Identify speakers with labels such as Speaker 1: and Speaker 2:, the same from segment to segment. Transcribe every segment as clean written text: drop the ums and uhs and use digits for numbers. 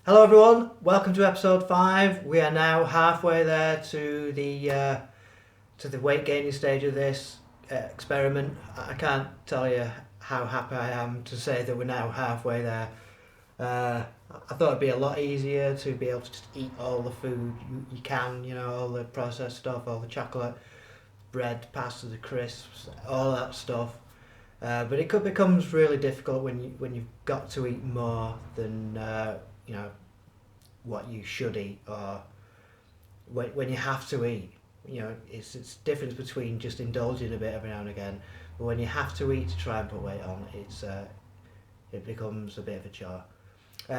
Speaker 1: Hello everyone, welcome to episode 5. We are now halfway there to the weight gaining stage of this experiment. I can't tell you how happy I am to say that we're now halfway there. I thought it'd be a lot easier to be able to just eat all the food you can, all the processed stuff, all the chocolate, bread, pasta, the crisps, all that stuff. But it becomes really difficult when you've got to eat more than what you should eat, or when you have to eat. It's difference between just indulging a bit every now and again, but when you have to eat to try and put weight on, it becomes a bit of a chore.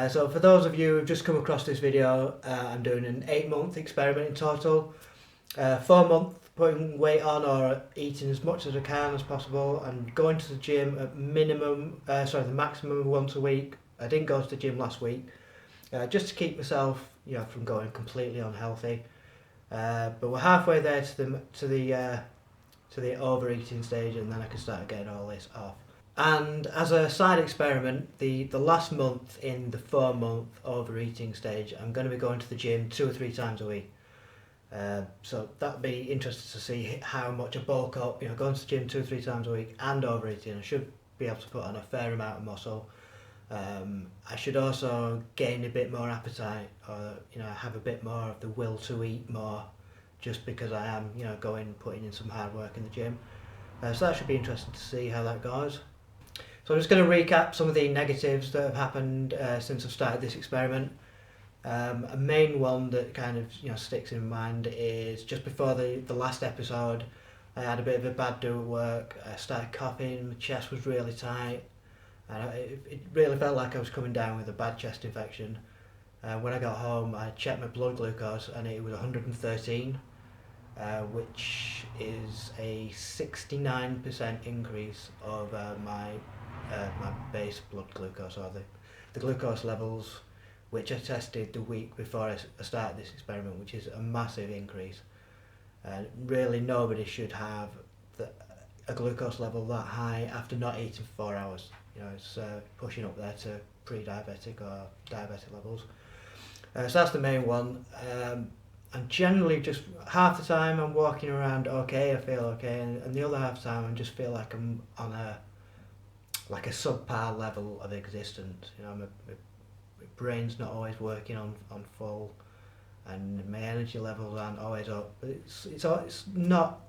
Speaker 1: So for those of you who've just come across this video, I'm doing an 8-month experiment in total. 4 months putting weight on or eating as much as I can as possible, and going to the gym at the maximum once a week. I didn't go to the gym last week, just to keep myself, from going completely unhealthy. But we're halfway there to the overeating stage, and then I can start getting all this off. And as a side experiment, the last month in the 4-month overeating stage, I'm going to be going to the gym 2 or 3 times a week. So that'd be interesting to see how much I bulk up. Going to the gym 2 or 3 times a week and overeating, I should be able to put on a fair amount of muscle. I should also gain a bit more appetite, or have a bit more of the will to eat more, just because I am putting in some hard work in the gym. So that should be interesting to see how that goes. So I'm just going to recap some of the negatives that have happened since I've started this experiment. A main one that kind of sticks in mind is just before the last episode, I had a bit of a bad do at work. I started coughing, my chest was really tight, and it really felt like I was coming down with a bad chest infection. When I got home, I checked my blood glucose and it was 113, which is a 69% increase over my base blood glucose, or the glucose levels which I tested the week before I started this experiment, which is a massive increase. Really nobody should have a glucose level that high after not eating for 4 hours. It's pushing up there to pre-diabetic or diabetic levels. So that's the main one. And generally just half the time I'm walking around okay, I feel okay, and the other half the time I just feel like I'm on a subpar level of existence. My brain's not always working on full, and my energy levels aren't always up. But it's not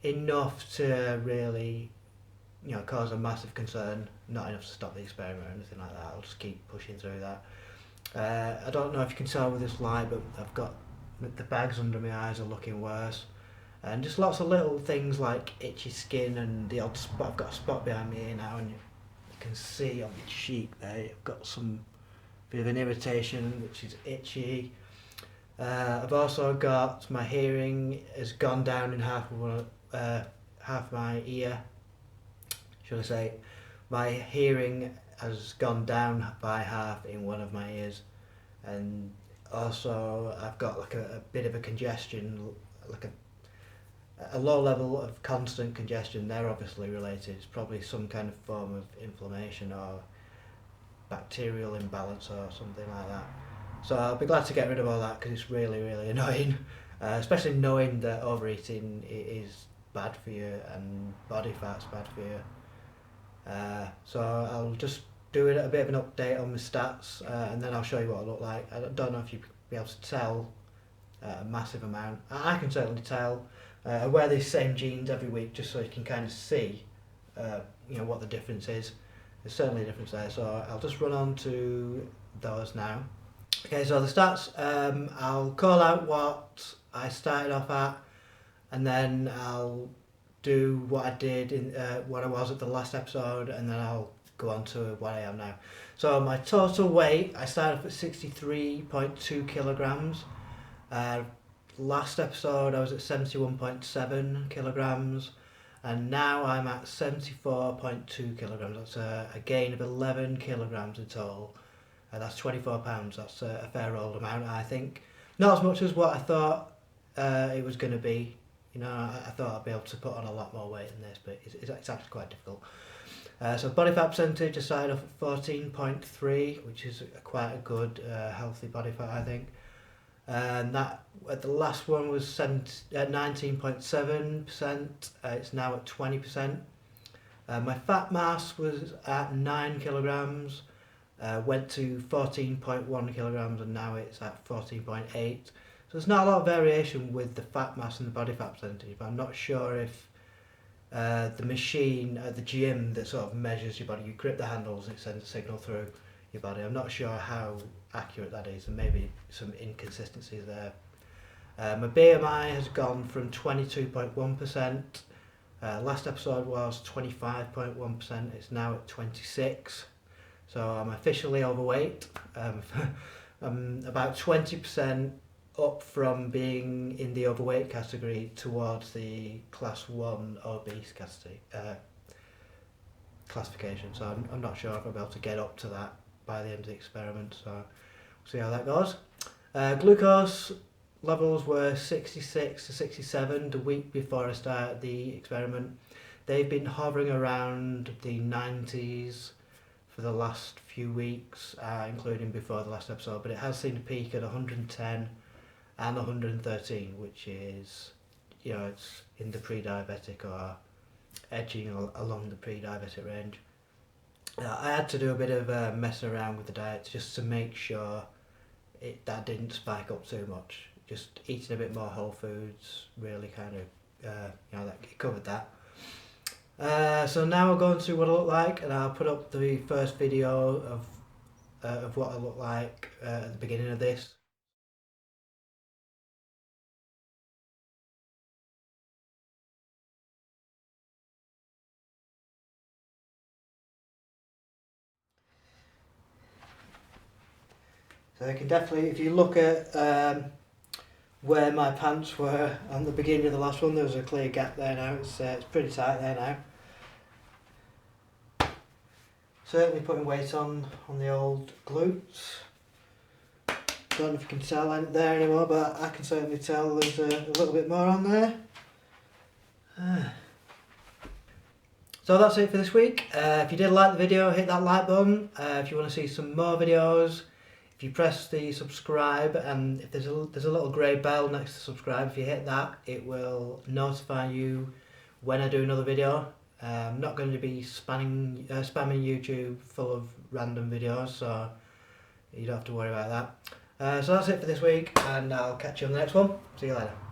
Speaker 1: enough to really cause a massive concern. Not enough to stop the experiment or anything like that. I'll just keep pushing through that. I don't know if you can tell with this light, but I've got the bags under my eyes are looking worse, and just lots of little things like itchy skin and the odd spot. I've got a spot behind my ear now, and you can see on the cheek there I've got some bit of an irritation, which is itchy. I've also got my hearing has gone down in half my ear, should I say. My hearing has gone down by half in one of my ears, and also I've got like a bit of a congestion, like a low level of constant congestion. They're obviously related. It's probably some kind of form of inflammation or bacterial imbalance or something like that. So I'll be glad to get rid of all that, because it's really, really annoying, especially knowing that overeating is bad for you and body fat's bad for you. So I'll just do a bit of an update on my stats, and then I'll show you what I look like. I don't know if you'll be able to tell a massive amount. I can certainly tell. I wear these same jeans every week just so you can kind of see what the difference is. There's certainly a difference there, so I'll just run on to those now. Okay, so the stats, I'll call out what I started off at, and then I'll do what I did in what I was at the last episode, and then I'll go on to what I am now. So my total weight, I started off at 63.2 kilograms. Last episode I was at 71.7 kilograms, and now I'm at 74.2 kilograms. That's a gain of 11 kilograms in total. That's 24 pounds. That's a fair old amount, I think. Not as much as what I thought it was going to be. I thought I'd be able to put on a lot more weight than this, but it's actually quite difficult. So body fat percentage, I started off at 14.3, which is quite a good, healthy body fat, I think. And that at the last one was 19.7%. It's now at 20%. My fat mass was at 9 kilograms. Went to 14.1 kilograms, and now it's at 14.8. So there's not a lot of variation with the fat mass and the body fat percentage, but I'm not sure if the machine at the gym that sort of measures your body, you grip the handles and it sends a signal through your body. I'm not sure how accurate that is, and maybe some inconsistencies there. My BMI has gone from 22.1%. Last episode was 25.1%. It's now at 26. So I'm officially overweight. I'm about 20% up from being in the overweight category towards the class 1 obese classification. So I'm not sure if I'll be able to get up to that by the end of the experiment. So we'll see how that goes. Glucose levels were 66 to 67 the week before I started the experiment. They've been hovering around the 90s for the last few weeks, including before the last episode, but it has seen a peak at 110 and 113, which is, it's in the pre-diabetic or edging along the pre-diabetic range. I had to do a bit of messing around with the diet just to make sure that didn't spike up too much. Just eating a bit more whole foods really kind of, that it covered that. So now I'll go into what I look like, and I'll put up the first video of what I look like at the beginning of this. So you can definitely, if you look at where my pants were on the beginning of the last one, there was a clear gap there now. It's pretty tight there now. Certainly putting weight on the old glutes. Don't know if you can tell there anymore, but I can certainly tell there's a little bit more on there. So that's it for this week. If you did like the video, hit that like button. If you want to see some more videos, if you press the subscribe, and if there's a little grey bell next to subscribe, if you hit that, it will notify you when I do another video. I'm not going to be spamming YouTube full of random videos, so you don't have to worry about that. So that's it for this week, and I'll catch you on the next one. See you later.